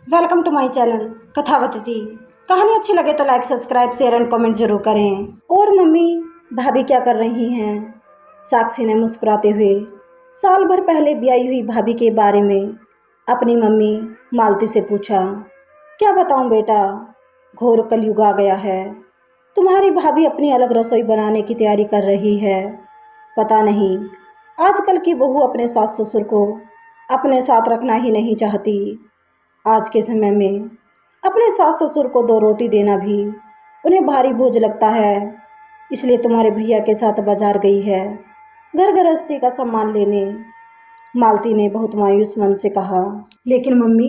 Welcome to my channel Kathavati. कहानी अच्छी लगे तो like subscribe share and comment जरूर करें। और मम्मी भाभी क्या कर रही हैं? साक्षी ने मुस्कुराते हुए साल भर पहले ब्याई हुई भाभी के बारे में अपनी मम्मी मालती से पूछा। क्या बताऊं बेटा, घोर कलयुग आ गया है। तुम्हारी भाभी अपनी अलग रसोई बनाने की तैयारी कर रही है। पता नहीं आजकल की बहू अपने सास ससुर को अपने साथ रखना ही नहीं चाहती। आज के समय में अपने सास ससुर को दो रोटी देना भी उन्हें भारी बोझ लगता है। इसलिए तुम्हारे भैया के साथ बाजार गई है घर गृहस्थी का सामान लेने। मालती ने बहुत मायूस मन से कहा। लेकिन मम्मी,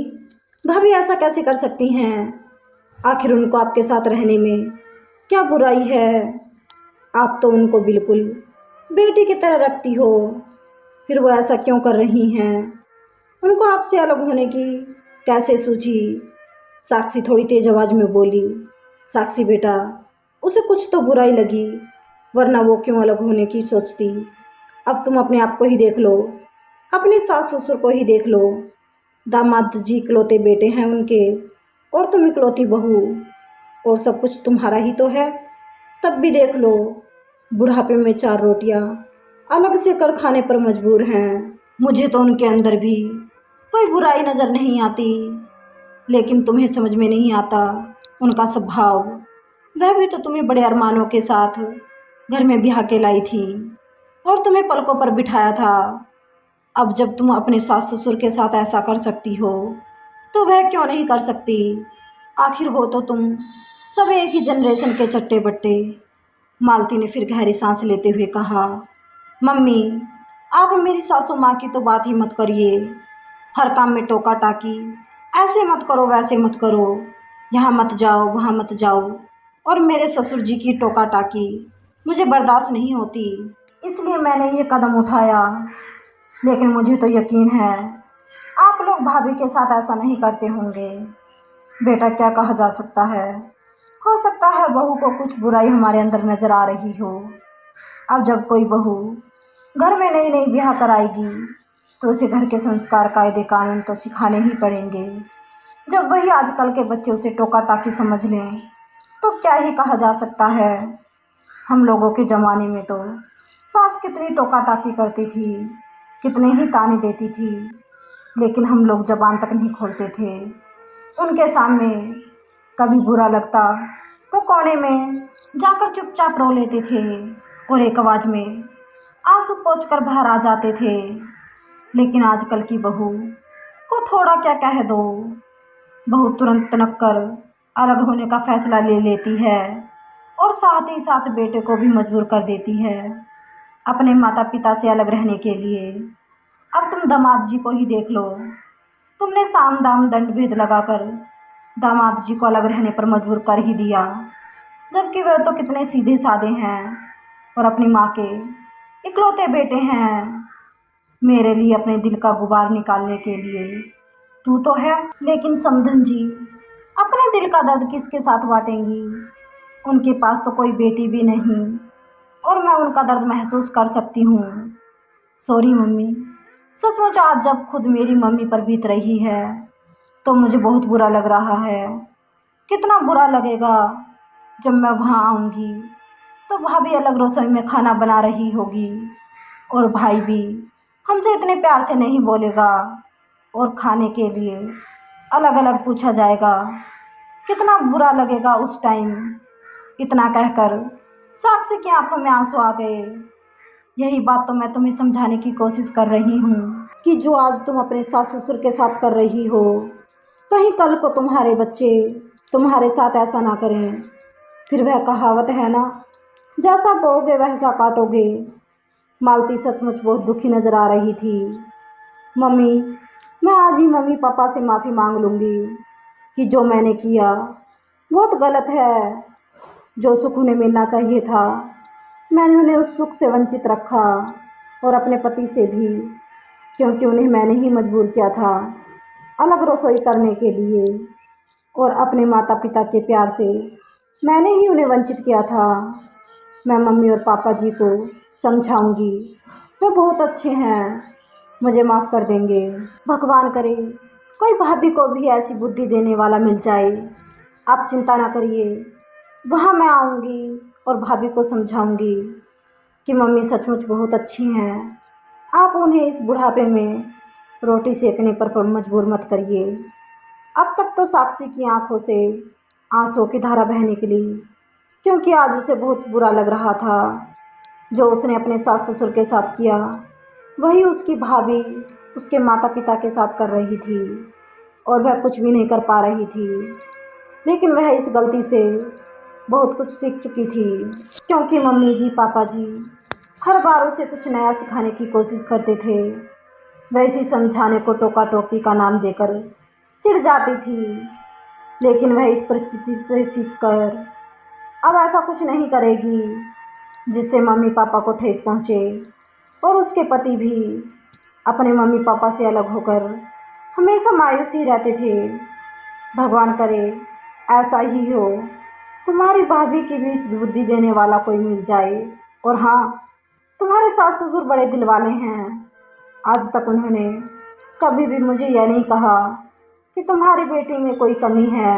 भाभी ऐसा कैसे कर सकती हैं? आखिर उनको आपके साथ रहने में क्या बुराई है? आप तो उनको बिल्कुल बेटी की तरह रखती हो। फिर वो ऐसा क्यों कर रही हैं? उनको आपसे अलग होने की कैसे सूझी? साक्षी थोड़ी तेज आवाज में बोली। साक्षी बेटा, उसे कुछ तो बुराई लगी, वरना वो क्यों अलग होने की सोचती। अब तुम अपने आप को ही देख लो, अपने सास ससुर को ही देख लो। दामाद जी इकलौते बेटे हैं उनके, और तुम इकलौती बहू, और सब कुछ तुम्हारा ही तो है। तब भी देख लो, बुढ़ापे में चार रोटियां अलग से कर खाने पर मजबूर हैं। मुझे तो उनके अंदर भी कोई बुराई नजर नहीं आती, लेकिन तुम्हें समझ में नहीं आता उनका स्वभाव। वह भी तो तुम्हें बड़े अरमानों के साथ घर में ब्याह के लाई थी और तुम्हें पलकों पर बिठाया था। अब जब तुम अपने सास ससुर के साथ ऐसा कर सकती हो, तो वह क्यों नहीं कर सकती? आखिर हो तो तुम सब एक ही जनरेशन के चट्टे बट्टे। मालती ने फिर गहरी सांस लेते हुए कहा। मम्मी, आप मेरी सासू माँ की तो बात ही मत करिए। हर काम में टोका टाकी, ऐसे मत करो वैसे मत करो, यहाँ मत जाओ वहाँ मत जाओ, और मेरे ससुर जी की टोका टाकी मुझे बर्दाश्त नहीं होती। इसलिए मैंने ये कदम उठाया। लेकिन मुझे तो यकीन है आप लोग भाभी के साथ ऐसा नहीं करते होंगे। बेटा, क्या कहा जा सकता है? हो सकता है बहू को कुछ बुराई हमारे अंदर नजर आ रही हो। अब जब कोई बहू घर में नई नई ब्याह कराएगी, तो उसे घर के संस्कार कायदे कानून तो सिखाने ही पड़ेंगे। जब वही आजकल के बच्चे उसे टोका टाकी समझ लें, तो क्या ही कहा जा सकता है। हम लोगों के ज़माने में तो सास कितनी टोका टाकी करती थी, कितने ही ताने देती थी, लेकिन हम लोग जबान तक नहीं खोलते थे। उनके सामने कभी बुरा लगता तो कोने में जाकर चुपचाप रो लेते थे और एक आवाज़ में आंसू पोंछ कर बाहर आ जाते थे। लेकिन आजकल की बहू को थोड़ा क्या कह दो, बहू तुरंत तनक कर अलग होने का फैसला ले लेती है, और साथ ही साथ बेटे को भी मजबूर कर देती है अपने माता पिता से अलग रहने के लिए। अब तुम दामाद जी को ही देख लो। तुमने साम दाम दंड भेद लगाकर दामाद जी को अलग रहने पर मजबूर कर ही दिया, जबकि वह तो कितने सीधे साधे हैं और अपनी माँ के इकलौते बेटे हैं। मेरे लिए अपने दिल का गुबार निकालने के लिए तू तो है, लेकिन समधन जी अपने दिल का दर्द किसके साथ बांटेंगी? उनके पास तो कोई बेटी भी नहीं, और मैं उनका दर्द महसूस कर सकती हूँ। सॉरी मम्मी, सचमुच आज जब खुद मेरी मम्मी पर बीत रही है, तो मुझे बहुत बुरा लग रहा है। कितना बुरा लगेगा जब मैं वहाँ आऊँगी तो भाभी अलग रसोई में खाना बना रही होगी, और भाई भी हमसे इतने प्यार से नहीं बोलेगा, और खाने के लिए अलग अलग पूछा जाएगा। कितना बुरा लगेगा उस टाइम। इतना कहकर साक्षी की आंखों में आंसू आ गए। यही बात तो मैं तुम्हें समझाने की कोशिश कर रही हूँ कि जो आज तुम अपने सास ससुर के साथ कर रही हो, कहीं कल को तुम्हारे बच्चे तुम्हारे साथ ऐसा ना करें। फिर वह कहावत है ना, जैसा बोओगे वैसा काटोगे। मालती सचमुच बहुत दुखी नजर आ रही थी। मम्मी, मैं आज ही मम्मी पापा से माफ़ी मांग लूँगी कि जो मैंने किया बहुत गलत है। जो सुख उन्हें मिलना चाहिए था, मैंने उन्हें उस सुख से वंचित रखा, और अपने पति से भी, क्योंकि उन्हें मैंने ही मजबूर किया था अलग रसोई करने के लिए, और अपने माता पिता के प्यार से मैंने ही उन्हें वंचित किया था। मैं मम्मी और पापा जी को समझाऊंगी, वे बहुत अच्छे हैं, मुझे माफ़ कर देंगे। भगवान करे कोई भाभी को भी ऐसी बुद्धि देने वाला मिल जाए। आप चिंता ना करिए, वहाँ मैं आऊँगी और भाभी को समझाऊँगी कि मम्मी सचमुच बहुत अच्छी हैं। आप उन्हें इस बुढ़ापे में रोटी सेकने पर मजबूर मत करिए। अब तक तो साक्षी की आंखों से आंसुओं की धारा बह निकली, क्योंकि आज उसे बहुत बुरा लग रहा था। जो उसने अपने सास ससुर के साथ किया, वही उसकी भाभी उसके माता पिता के साथ कर रही थी, और वह कुछ भी नहीं कर पा रही थी। लेकिन वह इस गलती से बहुत कुछ सीख चुकी थी, क्योंकि मम्मी जी पापा जी हर बार उसे कुछ नया सिखाने की कोशिश करते थे। वैसे ही समझाने को टोका टोकी का नाम देकर चिढ़ जाती थी, लेकिन वह इस परिस्थिति से सीखकर अब ऐसा कुछ नहीं करेगी जिससे मम्मी पापा को ठेस पहुँचे, और उसके पति भी अपने मम्मी पापा से अलग होकर हमेशा मायूस ही रहते थे। भगवान करे ऐसा ही हो, तुम्हारी भाभी की भी बुद्धि देने वाला कोई मिल जाए। और हाँ, तुम्हारे सास ससुर बड़े दिल वाले हैं। आज तक उन्होंने कभी भी मुझे यह नहीं कहा कि तुम्हारी बेटी में कोई कमी है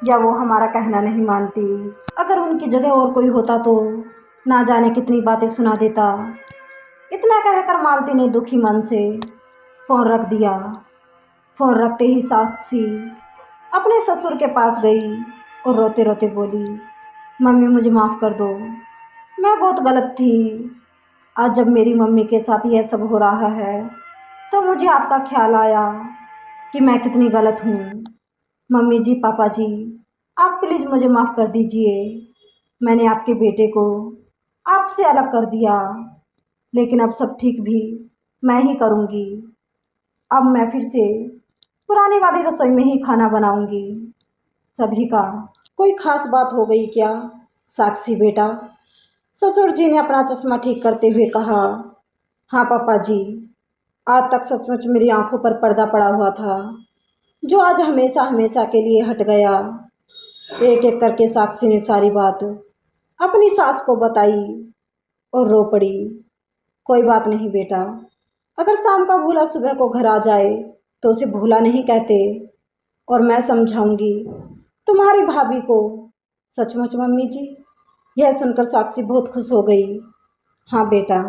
या वो हमारा कहना नहीं मानती। अगर उनकी जगह और कोई होता तो ना जाने कितनी बातें सुना देता। इतना कहकर मालती ने दुखी मन से फ़ोन रख दिया। फ़ोन रखते ही साक्षी अपने ससुर के पास गई और रोते रोते बोली, मम्मी मुझे माफ़ कर दो, मैं बहुत गलत थी। आज जब मेरी मम्मी के साथ यह सब हो रहा है तो मुझे आपका ख्याल आया कि मैं कितनी गलत हूँ। मम्मी जी पापा जी, आप प्लीज़ मुझे माफ़ कर दीजिए। मैंने आपके बेटे को आपसे अलग कर दिया, लेकिन अब सब ठीक भी मैं ही करूँगी। अब मैं फिर से पुरानी वाली रसोई में ही खाना बनाऊँगी सभी का। कोई ख़ास बात हो गई क्या साक्षी बेटा? ससुर जी ने अपना चश्मा ठीक करते हुए कहा, हाँ पापा जी, आज तक सचमुच मेरी आंखों पर पर्दा पड़ा हुआ था, जो आज हमेशा हमेशा के लिए हट गया। एक एक करके साक्षी ने सारी बात अपनी सास को बताई और रो पड़ी। कोई बात नहीं बेटा, अगर शाम का भूला सुबह को घर आ जाए तो उसे भूला नहीं कहते, और मैं समझाऊंगी तुम्हारी भाभी को। सचमुच मम्मी जी, यह सुनकर साक्षी बहुत खुश हो गई। हाँ बेटा।